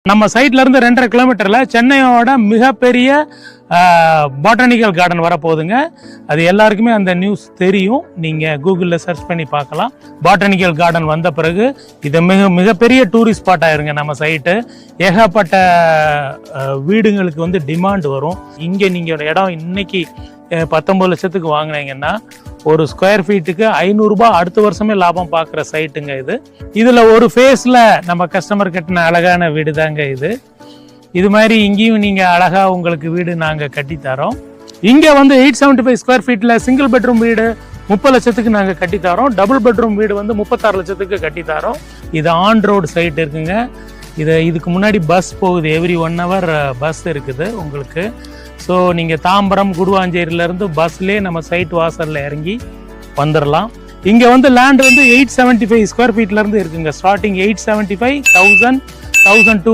நம்ம சைட்ல இருந்து 2.5 கிலோமீட்டர்ல சென்னையோட மிகப்பெரிய பாட்டனிக்கல் கார்டன் வரப்போகுதுங்க. அது எல்லாருக்குமே அந்த நியூஸ் தெரியும். நீங்கள் கூகுளில் சர்ச் பண்ணி பார்க்கலாம். பாட்டனிக்கல் கார்டன் வந்த பிறகு இது மிகப்பெரிய டூரிஸ்ட் ஸ்பாட் ஆயிருங்க. நம்ம சைட்டு ஏகப்பட்ட வீடுங்களுக்கு வந்து டிமாண்ட் வரும். இங்கே நீங்கள் இடம் இன்னைக்கு 19 லட்சத்துக்கு வாங்கினீங்கன்னா ஒரு ஸ்கொயர் ஃபீட்டுக்கு 500 ரூபாய் அடுத்த வருஷமே லாபம் பார்க்குற சைட்டுங்க இது. இதில் ஒரு ஃபேஸில் நம்ம கஸ்டமர் கட்டின அழகான வீடு தாங்க இது. இது மாதிரி இங்கேயும் நீங்கள் அழகாக உங்களுக்கு வீடு நாங்கள் கட்டித்தரோம். இங்கே வந்து 875 ஸ்கொயர் ஃபீட்டில் சிங்கிள் பெட்ரூம் வீடு 30 லட்சத்துக்கு நாங்கள் கட்டித்தரோம். டபுள் பெட்ரூம் வீடு வந்து 36 லட்சத்துக்கு கட்டித்தரோம். இது ஆன் ரோடு சைட் இருக்குங்க. இதுக்கு முன்னாடி பஸ் போகுது. எவ்ரி 1 hour பஸ் இருக்குது உங்களுக்கு. ஸோ நீங்கள் தாம்பரம் குடுவாஞ்சேரியிலேருந்து பஸ்லேயே நம்ம சைட் வாசலில் இறங்கி வந்துடலாம். இங்கே வந்து லேண்ட் வந்து 875 ஸ்கொயர் ஃபீட்லேருந்து இருக்குங்க. ஸ்டார்டிங் 875, 1000, 1002